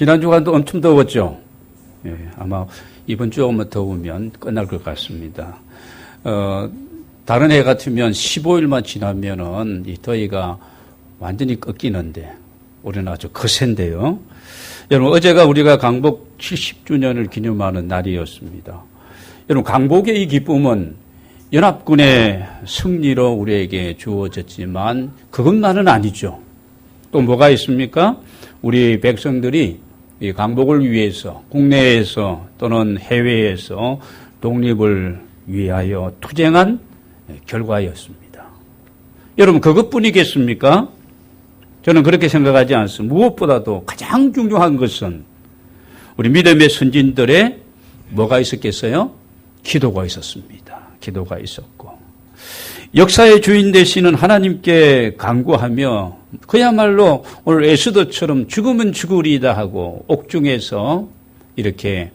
지난 주간도 엄청 더웠죠. 예, 아마 이번 주 조금만 더우면 끝날 것 같습니다. 다른 해 같으면 15일만 지나면은 이 더위가 완전히 꺾이는데 우리는 아주 거센데요. 여러분, 어제가 우리가 강복 70주년을 기념하는 날이었습니다. 여러분, 강복의 이 기쁨은 연합군의 승리로 우리에게 주어졌지만 그것만은 아니죠. 또 뭐가 있습니까? 우리 백성들이 이 강복을 위해서 국내에서 또는 해외에서 독립을 위하여 투쟁한 결과였습니다. 여러분, 그것뿐이겠습니까? 저는 그렇게 생각하지 않습니다. 무엇보다도 가장 중요한 것은 우리 믿음의 선진들의 뭐가 있었겠어요? 기도가 있었습니다. 기도가 있었고, 역사의 주인 되시는 하나님께 간구하며 그야말로 오늘 에스더처럼 죽으면 죽으리이다 하고 옥중에서 이렇게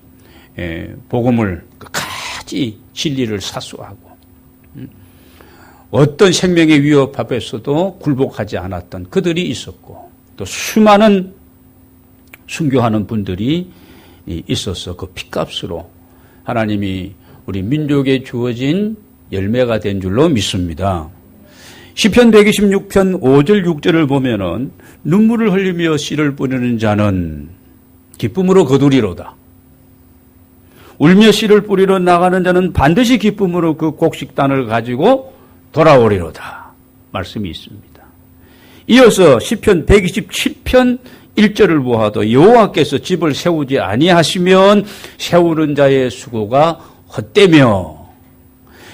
복음을 끝까지 진리를 사수하고 어떤 생명의 위협 앞에서도 굴복하지 않았던 그들이 있었고, 또 수많은 순교하는 분들이 있어서 그 핏값으로 하나님이 우리 민족에 주어진 열매가 된 줄로 믿습니다. 시편 126편 5절 6절을 보면은 눈물을 흘리며 씨를 뿌리는 자는 기쁨으로 거두리로다. 울며 씨를 뿌리러 나가는 자는 반드시 기쁨으로 그 곡식단을 가지고 돌아오리로다. 말씀이 있습니다. 이어서 시편 127편 1절을 보아도 여호와께서 집을 세우지 아니하시면 세우는 자의 수고가 헛되며,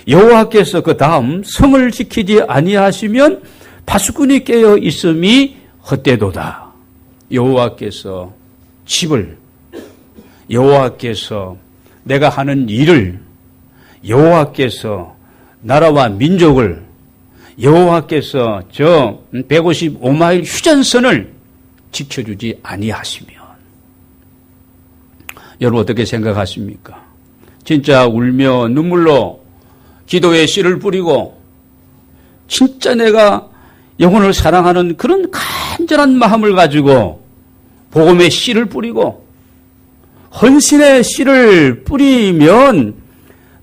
여호와께서 그 다음 성을 지키지 아니하시면 파수꾼이 깨어 있음이 헛되도다. 여호와께서 집을, 여호와께서 내가 하는 일을, 여호와께서 나라와 민족을, 여호와께서 저 155마일 휴전선을 지켜주지 아니하시면, 여러분 어떻게 생각하십니까? 진짜 울며 눈물로 기도의 씨를 뿌리고 진짜 내가 영혼을 사랑하는 그런 간절한 마음을 가지고 복음의 씨를 뿌리고 헌신의 씨를 뿌리면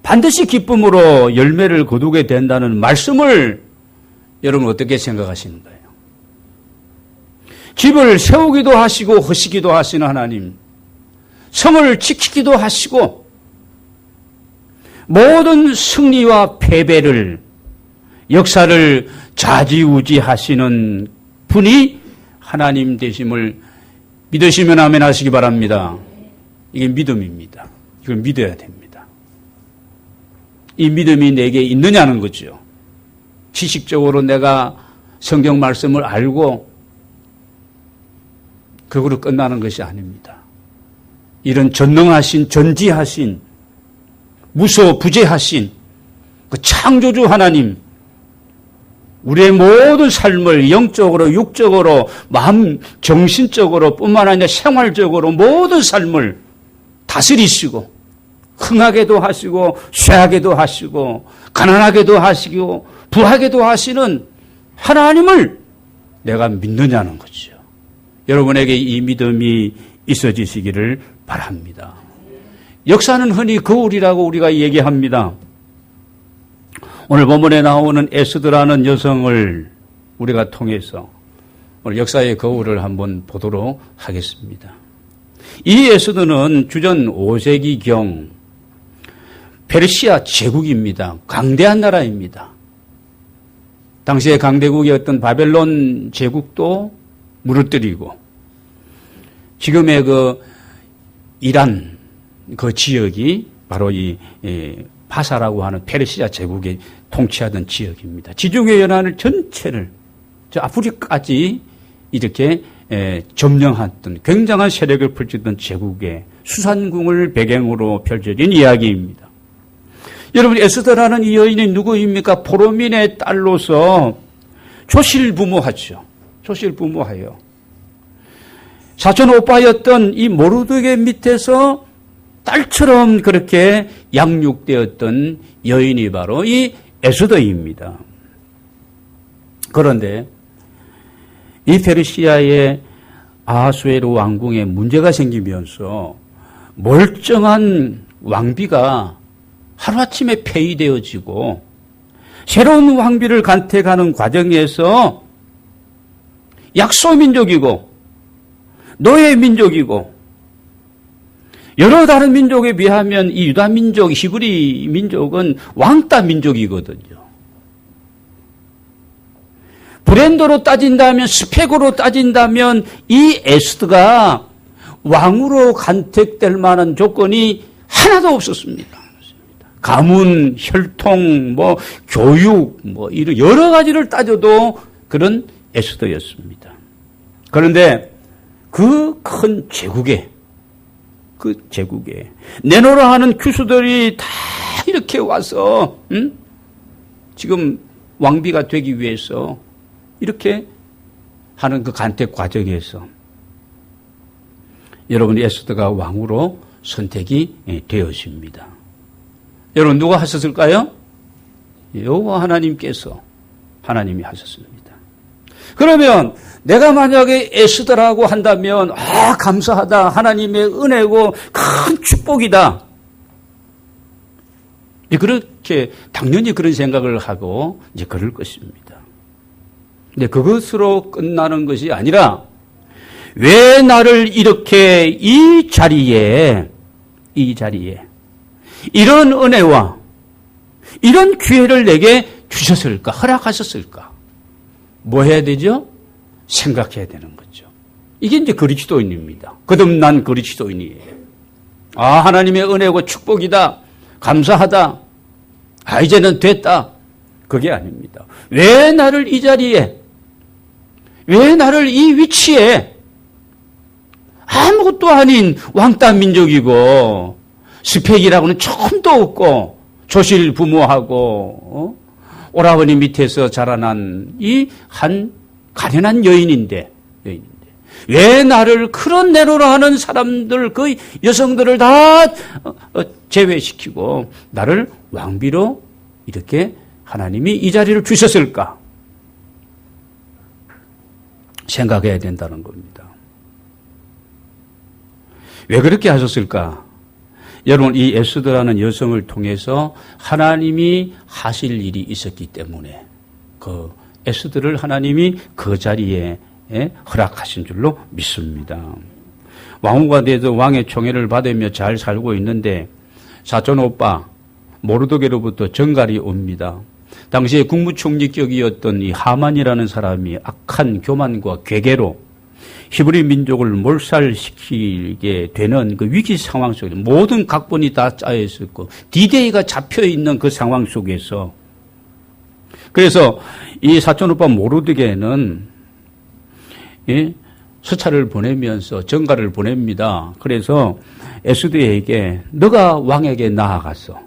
반드시 기쁨으로 열매를 거두게 된다는 말씀을 여러분 어떻게 생각하시는 거예요? 집을 세우기도 하시고 허시기도 하시는 하나님, 성을 지키기도 하시고 모든 승리와 패배를, 역사를 좌지우지하시는 분이 하나님 되심을 믿으시면 아멘 하시기 바랍니다. 이게 믿음입니다. 이걸 믿어야 됩니다. 이 믿음이 내게 있느냐는 거죠. 지식적으로 내가 성경 말씀을 알고 그거로 끝나는 것이 아닙니다. 이런 전능하신, 전지하신, 무소부재하신 그 창조주 하나님, 우리의 모든 삶을 영적으로, 육적으로, 마음, 정신적으로 뿐만 아니라 생활적으로 모든 삶을 다스리시고 흥하게도 하시고 쇠하게도 하시고 가난하게도 하시고 부하게도 하시는 하나님을 내가 믿느냐는 거죠. 여러분에게 이 믿음이 있어지시기를 바랍니다. 역사는 흔히 거울이라고 우리가 얘기합니다. 오늘 본문에 나오는 에스더라는 여성을 우리가 통해서 오늘 역사의 거울을 한번 보도록 하겠습니다. 이 에스더는 주전 5세기경 페르시아 제국입니다. 강대한 나라입니다. 당시의 강대국이었던 바벨론 제국도 무너뜨리고 지금의 그 이란 그 지역이 바로 이 바사라고 하는 페르시아 제국이 통치하던 지역입니다. 지중해 연안을 전체를 저 아프리카까지 이렇게 점령했던 굉장한 세력을 펼치던 제국의 수산궁을 배경으로 펼쳐진 이야기입니다. 여러분, 에스더라는 이 여인이 누구입니까? 포로민의 딸로서 조실부모하죠. 조실부모하여 사촌 오빠였던 이 모르드게 밑에서 딸처럼 그렇게 양육되었던 여인이 바로 이 에스더입니다. 그런데 이 페르시아의 아하수에로 왕궁에 문제가 생기면서 멀쩡한 왕비가 하루아침에 폐위되어지고 새로운 왕비를 간택하는 과정에서 약소민족이고 노예민족이고 여러 다른 민족에 비하면 이 유다민족, 히브리 민족은 왕따 민족이거든요. 브랜드로 따진다면, 스펙으로 따진다면 이 에스더가 왕으로 간택될 만한 조건이 하나도 없었습니다. 가문, 혈통, 교육, 이런 여러 가지를 따져도 그런 에스더였습니다. 그런데 그 큰 제국에 내노라 하는 규수들이 다 이렇게 와서 지금 왕비가 되기 위해서 이렇게 하는 그 간택 과정에서 여러분 에스더가 왕으로 선택이 되어집니다. 여러분 누가 하셨을까요? 여호와 하나님이 하셨습니다. 그러면 내가 만약에 에스더라고 한다면 감사하다. 하나님의 은혜고 큰 축복이다. 그렇게 당연히 그런 생각을 하고 이제 그럴 것입니다. 근데 그것으로 끝나는 것이 아니라 왜 나를 이렇게 이 자리에 이런 은혜와 이런 기회를 내게 주셨을까? 허락하셨을까? 뭐 해야 되죠? 생각해야 되는 거죠. 이게 이제 그리스도인입니다. 거듭난 그리스도인이에요. 하나님의 은혜고 축복이다. 감사하다. 이제는 됐다. 그게 아닙니다. 왜 나를 이 자리에, 왜 나를 이 위치에 아무것도 아닌 왕따 민족이고 스펙이라고는 조금도 없고 조실부모하고 오라버니 밑에서 자라난 이 한 가련한 여인인데 왜 나를 그런 내로라 하는 사람들 그 여성들을 다 제외시키고 나를 왕비로 이렇게 하나님이 이 자리를 주셨을까? 생각해야 된다는 겁니다. 왜 그렇게 하셨을까? 여러분 이 에스더라는 여성을 통해서 하나님이 하실 일이 있었기 때문에 그 에스더를 하나님이 그 자리에 허락하신 줄로 믿습니다. 왕후가 돼도 왕의 총애를 받으며 잘 살고 있는데 사촌 오빠 모르드게로부터 전갈이 옵니다. 당시에 국무총리격이었던 이 하만이라는 사람이 악한 교만과 괴계로 히브리 민족을 몰살시키게 되는 그 위기 상황 속에 모든 각본이 다 짜여 있었고 D-Day가 잡혀 있는 그 상황 속에서 그래서 이 사촌오빠 모르드게는 서찰을 보내면서 전가를 보냅니다. 그래서 에스더에게 너가 왕에게 나아가서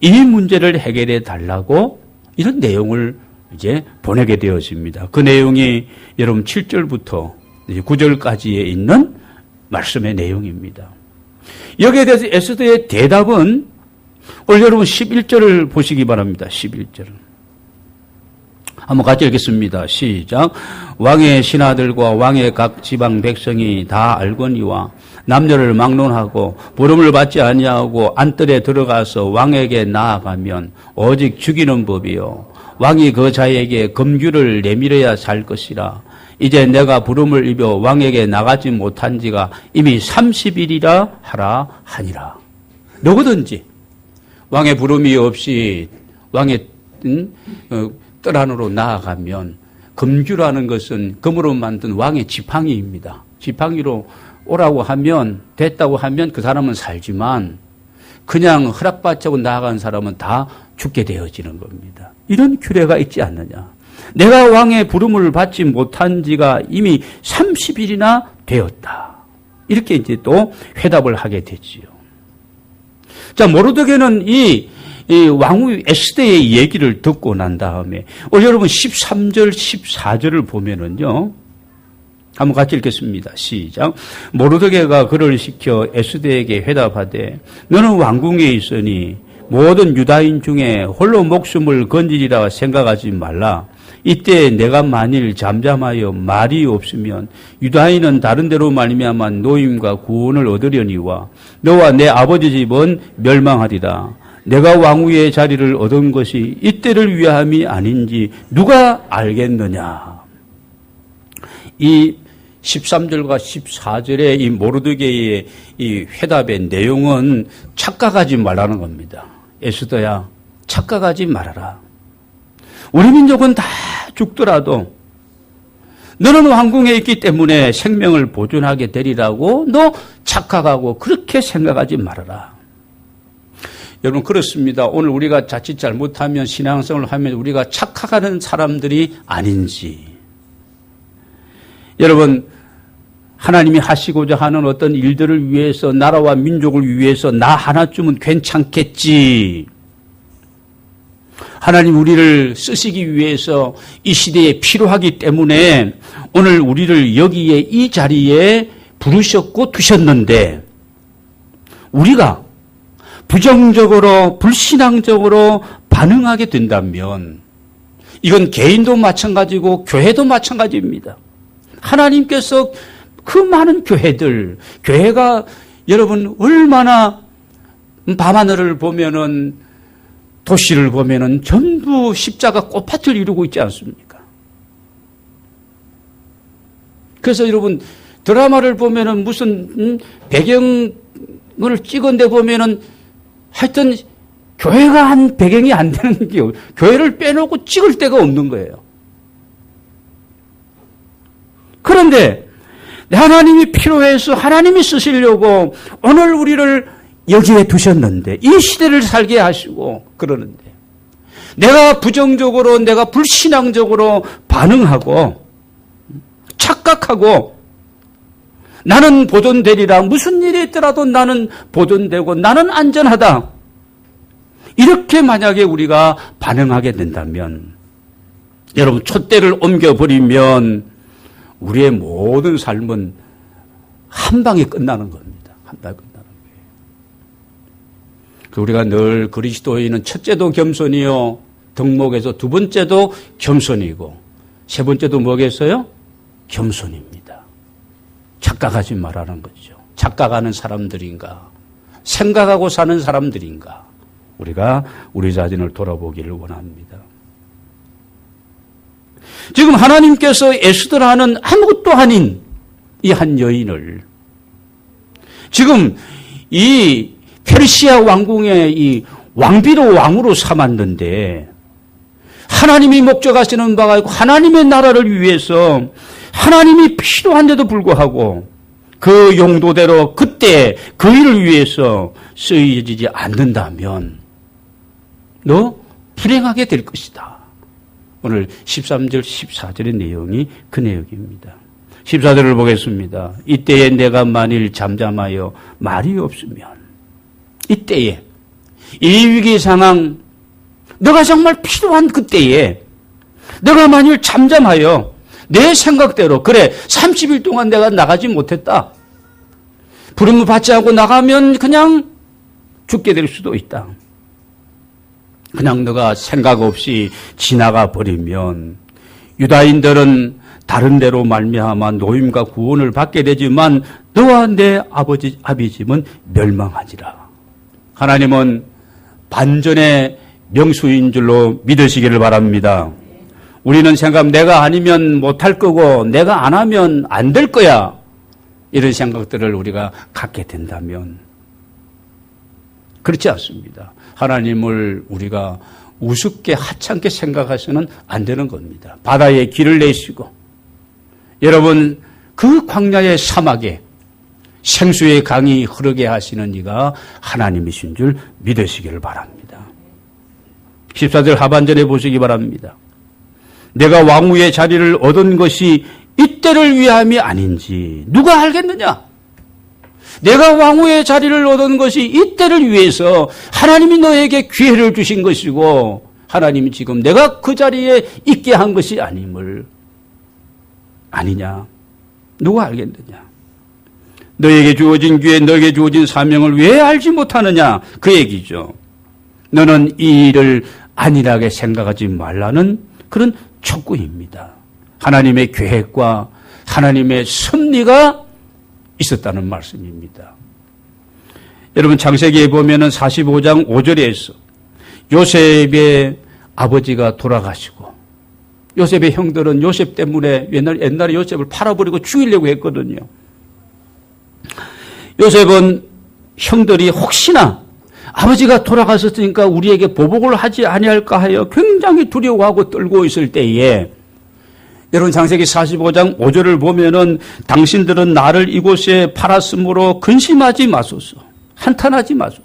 이 문제를 해결해 달라고 이런 내용을 이제 보내게 되었습니다. 그 내용이 여러분 7절부터 9절까지에 있는 말씀의 내용입니다. 여기에 대해서 에스더의 대답은 오늘 여러분 11절을 보시기 바랍니다. 11절은. 한번 같이 읽겠습니다. 시작. 왕의 신하들과 왕의 각 지방 백성이 다 알거니와 남녀를 막론하고 부름을 받지 아니하고 안뜰에 들어가서 왕에게 나아가면 오직 죽이는 법이요 왕이 그 자에게 검규를 내밀어야 살 것이라. 이제 내가 부름을 입어 왕에게 나가지 못한 지가 이미 30일이라 하라 하니라. 누구든지 왕의 부름이 없이 왕의 뜰 안으로 나아가면 검규라는 것은 금으로 만든 왕의 지팡이입니다. 지팡이로 오라고 하면 됐다고 하면 그 사람은 살지만 그냥 허락받지 않고 나아간 사람은 다 죽게 되어지는 겁니다. 이런 규례가 있지 않느냐. 내가 왕의 부름을 받지 못한 지가 이미 30일이나 되었다. 이렇게 이제 또 회답을 하게 되지요. 자, 모르드게는 이 왕후 에스더의 얘기를 듣고 난 다음에 여러분 13절, 14절을 보면은요. 한번 같이 읽겠습니다. 시작. 모르드게가 그를 시켜 에스더에게 회답하되 너는 왕궁에 있으니 모든 유다인 중에 홀로 목숨을 건지리라 생각하지 말라. 이때 내가 만일 잠잠하여 말이 없으면 유다인은 다른 데로 말미암아 노임과 구원을 얻으려니와 너와 내 아버지 집은 멸망하리라. 내가 왕후의 자리를 얻은 것이 이때를 위함이 아닌지 누가 알겠느냐. 이 13절과 14절의 이 모르드게의 이 회답의 내용은 착각하지 말라는 겁니다. 에스더야, 착각하지 말아라. 우리 민족은 다 죽더라도 너는 왕궁에 있기 때문에 생명을 보존하게 되리라고 너 착각하고 그렇게 생각하지 말아라. 여러분, 그렇습니다. 오늘 우리가 자칫 잘못하면 신앙생활을 하면 우리가 착각하는 사람들이 아닌지. 여러분, 하나님이 하시고자 하는 어떤 일들을 위해서, 나라와 민족을 위해서 나 하나쯤은 괜찮겠지. 하나님 우리를 쓰시기 위해서 이 시대에 필요하기 때문에 오늘 우리를 여기에 이 자리에 부르셨고 두셨는데 우리가 부정적으로 불신앙적으로 반응하게 된다면 이건 개인도 마찬가지고 교회도 마찬가지입니다. 하나님께서 그 많은 교회가 여러분 얼마나 밤하늘을 보면은 도시를 보면은 전부 십자가 꽃밭을 이루고 있지 않습니까? 그래서 여러분 드라마를 보면은 무슨 배경을 찍은데 보면은 하여튼 교회가 한 배경이 안 되는 게 교회를 빼놓고 찍을 데가 없는 거예요. 그런데 하나님이 필요해서 하나님이 쓰시려고 오늘 우리를 여기에 두셨는데 이 시대를 살게 하시고 그러는데 내가 부정적으로 내가 불신앙적으로 반응하고 착각하고 나는 보존되리라 무슨 일이 있더라도 나는 보존되고 나는 안전하다 이렇게 만약에 우리가 반응하게 된다면 여러분 촛대를 옮겨버리면 우리의 모든 삶은 한 방에 끝나는 겁니다. 한 방에 끝나는 거예요. 우리가 늘 그리스도인은 첫째도 겸손이요. 덕목에서 두 번째도 겸손이고 세 번째도 뭐겠어요? 겸손입니다. 착각하지 말라는 거죠. 착각하는 사람들인가? 생각하고 사는 사람들인가? 우리가 우리 자신을 돌아보기를 원합니다. 지금 하나님께서 에스더라는 아무것도 아닌 이 한 여인을 지금 이 페르시아 왕궁의 이 왕비로 왕으로 삼았는데 하나님이 목적하시는 바가 있고 하나님의 나라를 위해서 하나님이 필요한데도 불구하고 그 용도대로 그때 그 일을 위해서 쓰여지지 않는다면 너 불행하게 될 것이다. 오늘 13절 14절의 내용이 그 내용입니다. 14절을 보겠습니다. 이때에 내가 만일 잠잠하여 말이 없으면 이때에 이 위기 상황 너가 정말 필요한 그때에 너가 만일 잠잠하여 내 생각대로 그래 30일 동안 내가 나가지 못했다. 부름을 받지 않고 나가면 그냥 죽게 될 수도 있다. 그냥 너가 생각 없이 지나가 버리면 유다인들은 다른 데로 말미암아 노임과 구원을 받게 되지만 너와 내 아버지 집은 멸망하지라. 하나님은 반전의 명수인 줄로 믿으시기를 바랍니다. 우리는 생각 내가 아니면 못할 거고 내가 안 하면 안 될 거야. 이런 생각들을 우리가 갖게 된다면 그렇지 않습니다. 하나님을 우리가 우습게 하찮게 생각해서는 안 되는 겁니다. 바다에 길을 내시고 여러분 그 광야의 사막에 생수의 강이 흐르게 하시는 이가 하나님이신 줄 믿으시기를 바랍니다. 14절 하반절에 보시기 바랍니다. 내가 왕후의 자리를 얻은 것이 이때를 위함이 아닌지 누가 알겠느냐? 내가 왕후의 자리를 얻은 것이 이때를 위해서 하나님이 너에게 기회를 주신 것이고 하나님이 지금 내가 그 자리에 있게 한 것이 아니냐? 누가 알겠느냐? 너에게 주어진 기회, 너에게 주어진 사명을 왜 알지 못하느냐? 그 얘기죠. 너는 이 일을 안일하게 생각하지 말라는 그런 촉구입니다. 하나님의 계획과 하나님의 섭리가 있었다는 말씀입니다. 여러분 창세기에 보면은 45장 5절에서 요셉의 아버지가 돌아가시고 요셉의 형들은 요셉 때문에 옛날에 요셉을 팔아버리고 죽이려고 했거든요. 요셉은 형들이 혹시나 아버지가 돌아가셨으니까 우리에게 보복을 하지 아니할까 하여 굉장히 두려워하고 떨고 있을 때에 여러분 창세기 45장 5절을 보면은 당신들은 나를 이곳에 팔았으므로 근심하지 마소서. 한탄하지 마소서.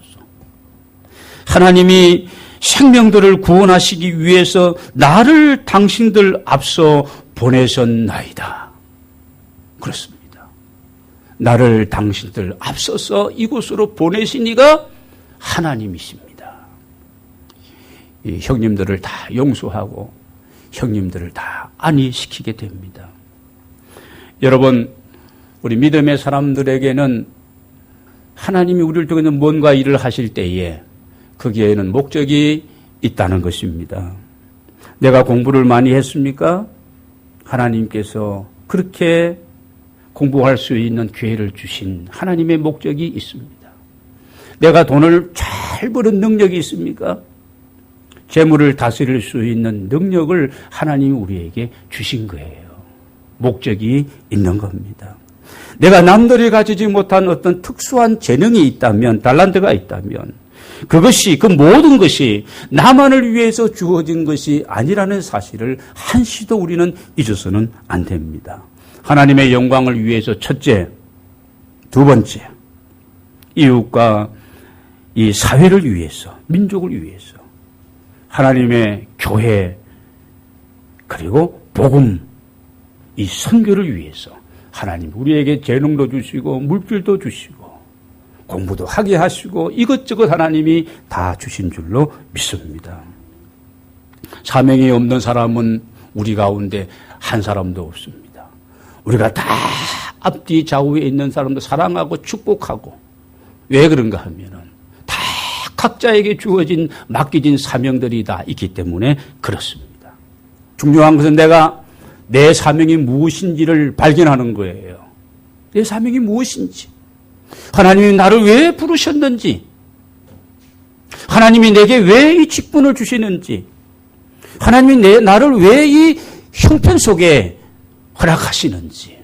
하나님이 생명들을 구원하시기 위해서 나를 당신들 앞서 보내셨나이다. 그렇습니다. 나를 당신들 앞서서 이곳으로 보내신 이가 하나님이십니다. 이 형님들을 다 용서하고 형님들을 다 안위시키게 됩니다. 여러분, 우리 믿음의 사람들에게는 하나님이 우리를 통해서 뭔가 일을 하실 때에 거기에는 목적이 있다는 것입니다. 내가 공부를 많이 했습니까? 하나님께서 그렇게 공부할 수 있는 기회를 주신 하나님의 목적이 있습니다. 내가 돈을 잘 버는 능력이 있습니까? 재물을 다스릴 수 있는 능력을 하나님이 우리에게 주신 거예요. 목적이 있는 겁니다. 내가 남들이 가지지 못한 어떤 특수한 재능이 있다면, 달란트가 있다면 그것이, 그 모든 것이 나만을 위해서 주어진 것이 아니라는 사실을 한시도 우리는 잊어서는 안 됩니다. 하나님의 영광을 위해서 첫째, 두 번째, 이웃과 이 사회를 위해서, 민족을 위해서, 하나님의 교회, 그리고 복음, 이 선교를 위해서 하나님 우리에게 재능도 주시고 물질도 주시고 공부도 하게 하시고 이것저것 하나님이 다 주신 줄로 믿습니다. 사명이 없는 사람은 우리 가운데 한 사람도 없습니다. 우리가 다 앞뒤 좌우에 있는 사람도 사랑하고 축복하고, 왜 그런가 하면은 다 각자에게 주어진 맡겨진 사명들이 다 있기 때문에 그렇습니다. 중요한 것은 내가 내 사명이 무엇인지를 발견하는 거예요. 내 사명이 무엇인지, 하나님이 나를 왜 부르셨는지, 하나님이 내게 왜 이 직분을 주시는지, 하나님이 나를 왜 이 형편 속에 허락하시는지,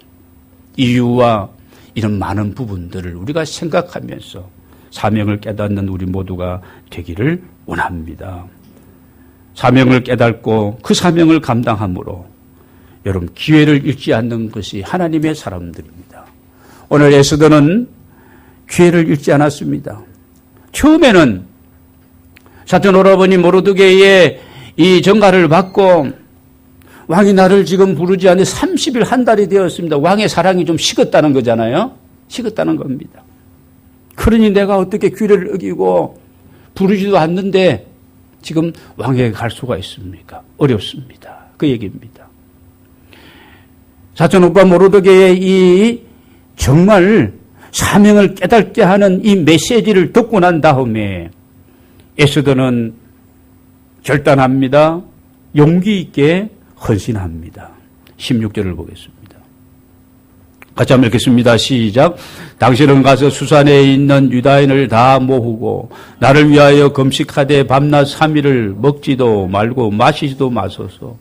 이유와 이런 많은 부분들을 우리가 생각하면서 사명을 깨닫는 우리 모두가 되기를 원합니다. 사명을 깨닫고 그 사명을 감당함으로 여러분 기회를 잃지 않는 것이 하나님의 사람들입니다. 오늘 에스더는 기회를 잃지 않았습니다. 처음에는 사돈 오라버니 모르드게의 이 전가를 받고 왕이 나를 지금 부르지 않는데 30일 한 달이 되었습니다. 왕의 사랑이 좀 식었다는 거잖아요. 식었다는 겁니다. 그러니 내가 어떻게 기회를 어기고 부르지도 않는데 지금 왕에게 갈 수가 있습니까? 어렵습니다. 그 얘기입니다. 사촌 오빠 모르드게의 이 정말 사명을 깨닫게 하는 이 메시지를 듣고 난 다음에 에스더는 결단합니다. 용기 있게 헌신합니다. 16절을 보겠습니다. 같이 한번 읽겠습니다. 시작. 당신은 가서 수산에 있는 유다인을 다 모으고 나를 위하여 금식하되 밤낮 3일을 먹지도 말고 마시지도 마소서.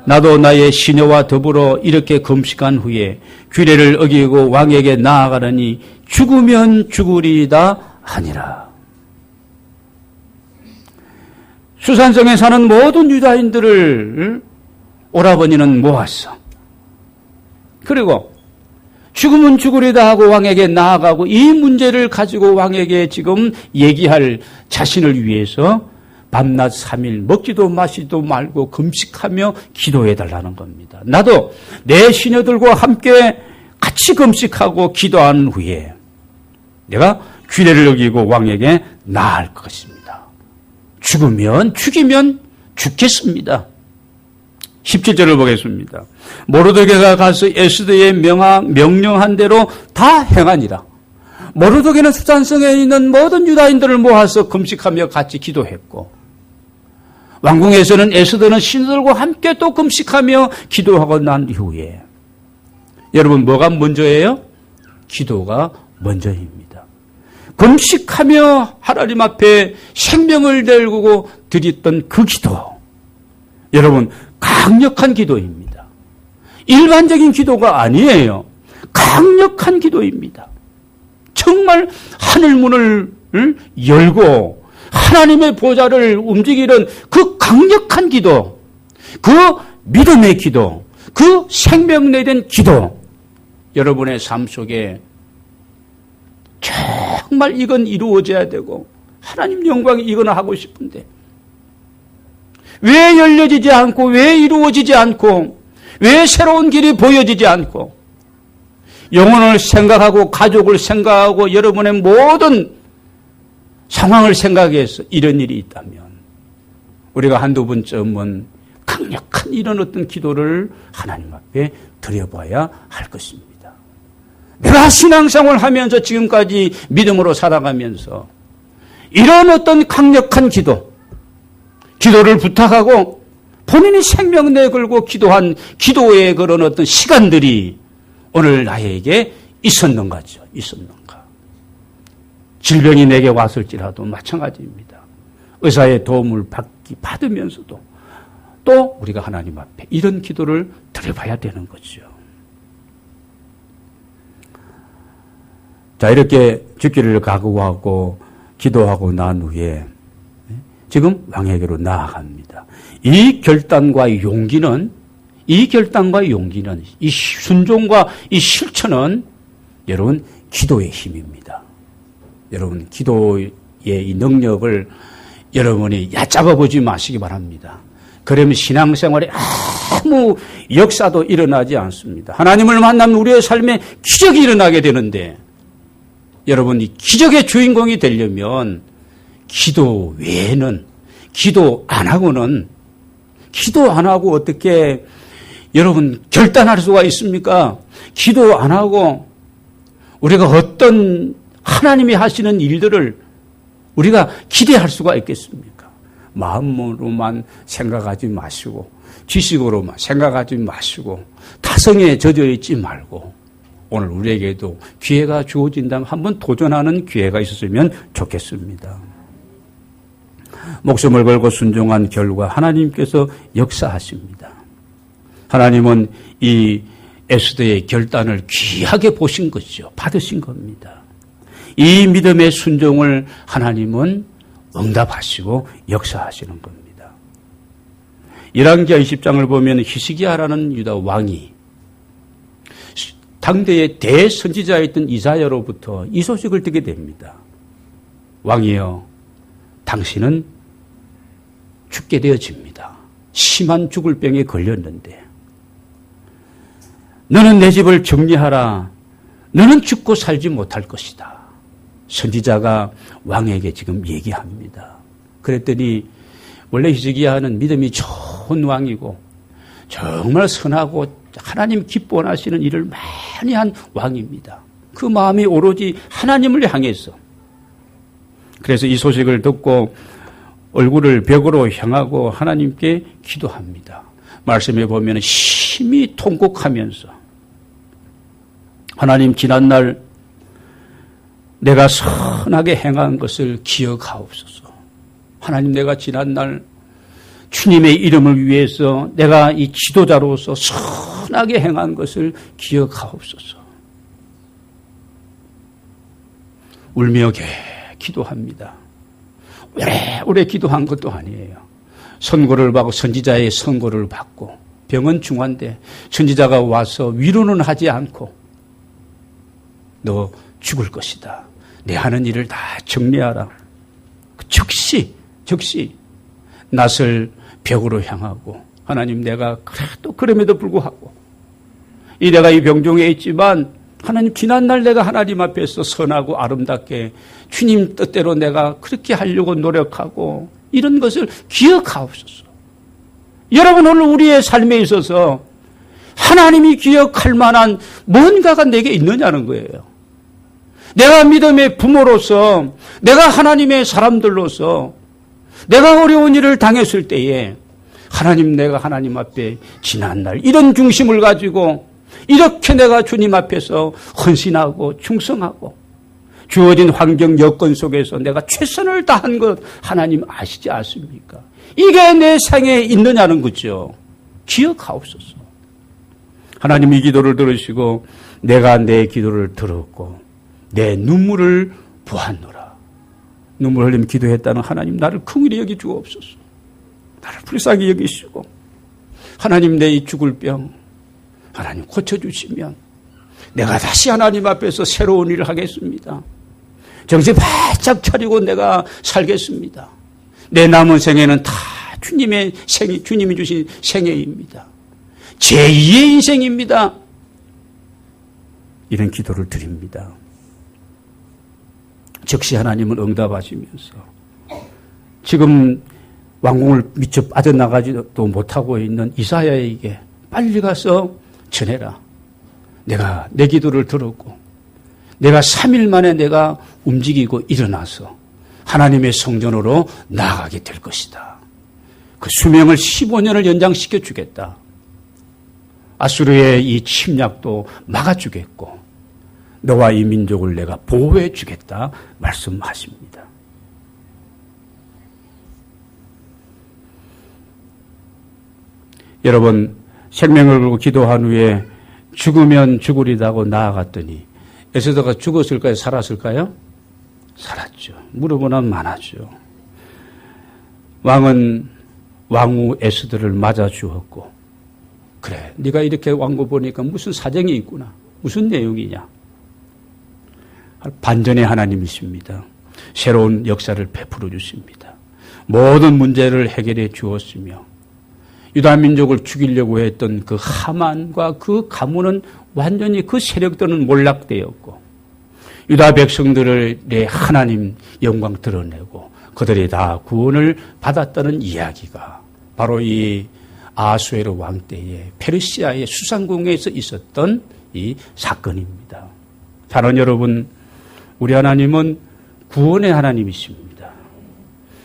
나도 나의 시녀와 더불어 이렇게 금식한 후에 규례를 어기고 왕에게 나아가느니 죽으면 죽으리다 하니라. 수산성에 사는 모든 유다인들을 오라버니는 모았어. 그리고 죽으면 죽으리다 하고 왕에게 나아가고 이 문제를 가지고 왕에게 지금 얘기할 자신을 위해서 밤낮 3일 먹지도 마시지도 말고 금식하며 기도해달라는 겁니다. 나도 내 시녀들과 함께 같이 금식하고 기도한 후에 내가 규례를 어기고 왕에게 나아갈 것입니다. 죽이면 죽겠습니다. 17절을 보겠습니다. 모르드게가 가서 에스더의 명령한 대로 다 행하니라. 모르드게는 수산성에 있는 모든 유다인들을 모아서 금식하며 같이 기도했고 왕궁에서는 에스더는 신들과 함께 또 금식하며 기도하고 난 이후에 여러분 뭐가 먼저예요? 기도가 먼저입니다. 금식하며 하나님 앞에 생명을 내고 드렸던 그 기도, 여러분 강력한 기도입니다. 일반적인 기도가 아니에요. 강력한 기도입니다. 정말 하늘문을 열고 하나님의 보좌를 움직이는 그 강력한 기도, 그 믿음의 기도, 그 생명 내된 기도, 여러분의 삶 속에 정말 이건 이루어져야 되고 하나님 영광이 이거나 하고 싶은데 왜 열려지지 않고, 왜 이루어지지 않고, 왜 새로운 길이 보여지지 않고, 영혼을 생각하고 가족을 생각하고 여러분의 모든 상황을 생각해서 이런 일이 있다면 우리가 한두 번쯤은 강력한 이런 어떤 기도를 하나님 앞에 드려봐야 할 것입니다. 내가 신앙생활을 하면서 지금까지 믿음으로 살아가면서 이런 어떤 강력한 기도를 부탁하고 본인이 생명 내걸고 기도한 기도의 그런 어떤 시간들이 오늘 나에게 있었는가죠? 있었는가? 질병이 내게 왔을지라도 마찬가지입니다. 의사의 도움을 받으면서도 또 우리가 하나님 앞에 이런 기도를 드려봐야 되는 거죠. 자, 이렇게 죽기를 각오하고 기도하고 난 후에 지금 왕에게로 나아갑니다. 이 결단과 용기는, 이 순종과 이 실천은 여러분 기도의 힘입니다. 여러분 기도의 이 능력을 여러분이 얕잡아 보지 마시기 바랍니다. 그러면 신앙생활에 아무 역사도 일어나지 않습니다. 하나님을 만나면 우리의 삶에 기적이 일어나게 되는데 여러분 이 기적의 주인공이 되려면 기도 외에는, 기도 안 하고 어떻게 여러분 결단할 수가 있습니까? 기도 안 하고 우리가 어떤 하나님이 하시는 일들을 우리가 기대할 수가 있겠습니까? 마음으로만 생각하지 마시고 지식으로만 생각하지 마시고 타성에 젖어 있지 말고 오늘 우리에게도 기회가 주어진다면 한번 도전하는 기회가 있었으면 좋겠습니다. 목숨을 걸고 순종한 결과 하나님께서 역사하십니다. 하나님은 이 에스더의 결단을 귀하게 보신 것이죠. 받으신 겁니다. 이 믿음의 순종을 하나님은 응답하시고 역사하시는 겁니다. 1왕기하 20장을 보면 히스기야라는 유다 왕이 당대의 대선지자였던 이사야로부터 이 소식을 듣게 됩니다. 왕이여, 당신은 죽게 되어집니다. 심한 죽을 병에 걸렸는데 너는 내 집을 정리하라. 너는 죽고 살지 못할 것이다. 선지자가 왕에게 지금 얘기합니다. 그랬더니 원래 히스기야는 믿음이 좋은 왕이고 정말 선하고 하나님 기뻐하시는 일을 많이 한 왕입니다. 그 마음이 오로지 하나님을 향해서. 그래서 이 소식을 듣고 얼굴을 벽으로 향하고 하나님께 기도합니다. 말씀에 보면 심히 통곡하면서 하나님, 지난날 내가 선하게 행한 것을 기억하옵소서. 하나님, 내가 지난날 주님의 이름을 위해서 내가 이 지도자로서 선하게 행한 것을 기억하옵소서. 울며 기도합니다. 오래 기도한 것도 아니에요. 선고를 받고 선지자의 선고를 받고 병은 중한데 선지자가 와서 위로는 하지 않고 너 죽을 것이다. 내 하는 일을 다 정리하라. 즉시 낯을 벽으로 향하고 하나님, 내가 그래도 그럼에도 불구하고 내가 이 병중에 있지만 하나님, 지난날 내가 하나님 앞에서 선하고 아름답게 주님 뜻대로 내가 그렇게 하려고 노력하고 이런 것을 기억하옵소서. 여러분, 오늘 우리의 삶에 있어서 하나님이 기억할 만한 뭔가가 내게 있느냐는 거예요. 내가 믿음의 부모로서, 내가 하나님의 사람들로서, 내가 어려운 일을 당했을 때에 하나님, 내가 하나님 앞에 지난날 이런 중심을 가지고 이렇게 내가 주님 앞에서 헌신하고 충성하고 주어진 환경 여건 속에서 내가 최선을 다한 것 하나님 아시지 않습니까? 이게 내 생에 있느냐는 거죠. 기억하옵소서. 하나님 이 기도를 들으시고 내가 내 기도를 들었고 내 눈물을 보았노라. 눈물 흘리며 기도했다는 하나님, 나를 긍휼히 여기 주옵소서. 나를 불쌍히 여기시고 하나님, 내 이 죽을 병 하나님 고쳐주시면 내가 다시 하나님 앞에서 새로운 일을 하겠습니다. 정신 바짝 차리고 내가 살겠습니다. 내 남은 생애는 다 주님의 생애, 주님이 주신 생애입니다. 제2의 인생입니다. 이런 기도를 드립니다. 즉시 하나님은 응답하시면서 지금 왕궁을 미처 빠져나가지도 못하고 있는 이사야에게 빨리 가서 전해라. 내가 내 기도를 들었고 내가 3일 만에 내가 움직이고 일어나서 하나님의 성전으로 나아가게 될 것이다. 그 수명을 15년을 연장시켜 주겠다. 아수르의 이 침략도 막아주겠고 너와 이 민족을 내가 보호해 주겠다 말씀하십니다. 여러분, 생명을 걸고 기도한 후에 죽으면 죽으리다고 나아갔더니 에스더가 죽었을까요? 살았을까요? 살았죠. 물어보면 많았죠. 왕은 왕후 에스더를 맞아 주었고, 그래, 네가 이렇게 왕고 보니까 무슨 사정이 있구나. 무슨 내용이냐. 반전의 하나님이십니다. 새로운 역사를 베풀어 주십니다. 모든 문제를 해결해 주었으며 유다 민족을 죽이려고 했던 그 하만과 그 가문은 완전히 그 세력들은 몰락되었고 유다 백성들의 하나님 영광 드러내고 그들이 다 구원을 받았다는 이야기가 바로 이 아수에르 왕 때에 페르시아의 수상궁에서 있었던 이 사건입니다. 사랑하는 여러분, 우리 하나님은 구원의 하나님이십니다.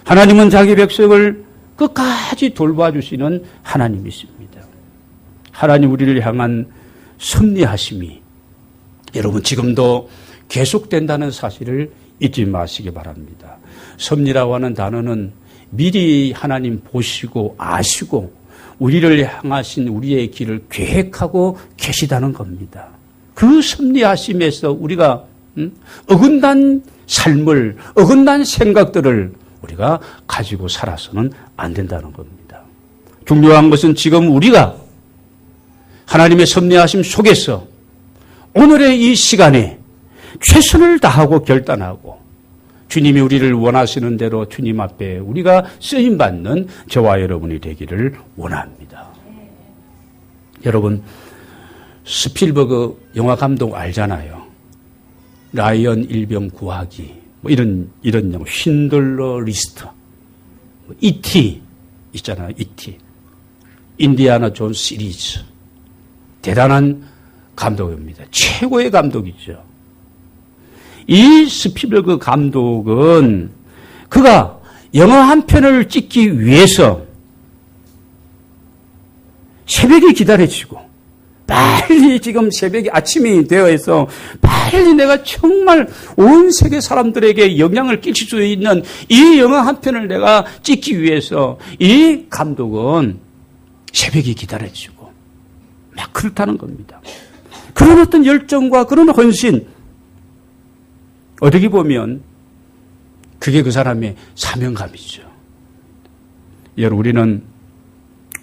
하나님은 자기 백성을 끝까지 돌봐주시는 하나님이십니다. 하나님 우리를 향한 섭리하심이 여러분 지금도 계속된다는 사실을 잊지 마시기 바랍니다. 섭리라고 하는 단어는 미리 하나님 보시고 아시고 우리를 향하신 우리의 길을 계획하고 계시다는 겁니다. 그 섭리하심에서 우리가 어긋난 삶을, 어긋난 생각들을 우리가 가지고 살아서는 안 된다는 겁니다. 중요한 것은 지금 우리가 하나님의 섭리하심 속에서 오늘의 이 시간에 최선을 다하고 결단하고 주님이 우리를 원하시는 대로 주님 앞에 우리가 쓰임받는 저와 여러분이 되기를 원합니다. 여러분, 스필버그 영화 감독 알잖아요. 라이언 일병 구하기, 뭐 이런 영화, 쉰들러 리스트, E.T. 있잖아요, E.T. 인디아나 존 시리즈. 대단한 감독입니다. 최고의 감독이죠. 이 스필버그 감독은 그가 영화 한 편을 찍기 위해서 새벽에 기다려지고 빨리 지금 새벽이 아침이 되어 있어 빨리 내가 정말 온 세계 사람들에게 영향을 끼칠 수 있는 이 영화 한 편을 내가 찍기 위해서 이 감독은 새벽에 기다려지고 막 그렇다는 겁니다. 그런 어떤 열정과 그런 헌신, 어떻게 보면 그게 그 사람의 사명감이죠. 여러분, 우리는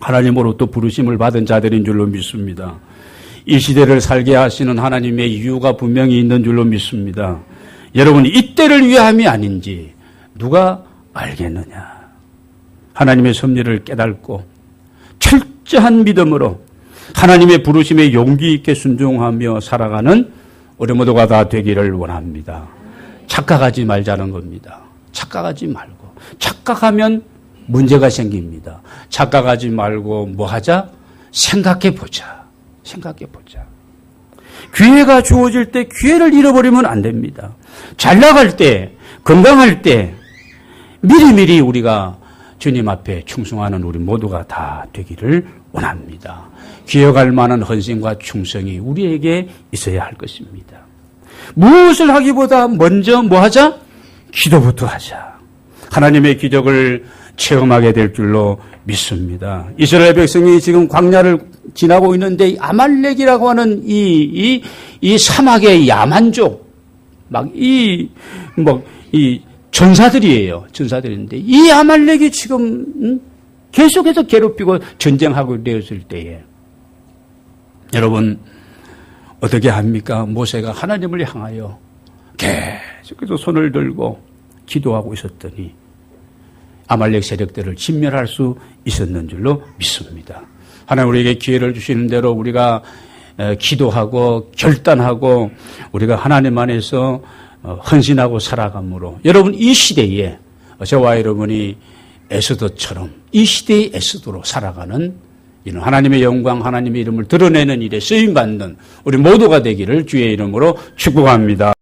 하나님으로부터 부르심을 받은 자들인 줄로 믿습니다. 이 시대를 살게 하시는 하나님의 이유가 분명히 있는 줄로 믿습니다. 여러분, 이때를 위함이 아닌지 누가 알겠느냐. 하나님의 섭리를 깨닫고 철저한 믿음으로 하나님의 부르심에 용기 있게 순종하며 살아가는 우리 모두가 다 되기를 원합니다. 착각하지 말자는 겁니다. 착각하지 말고. 착각하면 문제가 생깁니다. 착각하지 말고 뭐 하자? 생각해 보자. 생각해 보자. 기회가 주어질 때 기회를 잃어버리면 안 됩니다. 잘 나갈 때, 건강할 때 미리미리 우리가 주님 앞에 충성하는 우리 모두가 다 되기를 원합니다. 기억할 만한 헌신과 충성이 우리에게 있어야 할 것입니다. 무엇을 하기보다 먼저 뭐 하자? 기도부터 하자. 하나님의 기적을 체험하게 될 줄로 믿습니다. 이스라엘 백성이 지금 광야를 지나고 있는데 아말렉이라고 하는 이 사막의 야만족, 이 전사들이에요. 전사들인데 이 아말렉이 지금 계속해서 괴롭히고 전쟁하고 되었을 때에 여러분 어떻게 합니까? 모세가 하나님을 향하여 계속해서 손을 들고 기도하고 있었더니 아말렉 세력들을 진멸할 수 있었는 줄로 믿습니다. 하나님 우리에게 기회를 주시는 대로 우리가 기도하고 결단하고 우리가 하나님 안에서 헌신하고 살아감으로 여러분 이 시대에 저와 여러분이 에스더처럼 이 시대의 에스더로 살아가는 이런 하나님의 영광, 하나님의 이름을 드러내는 일에 쓰임받는 우리 모두가 되기를 주의 이름으로 축복합니다.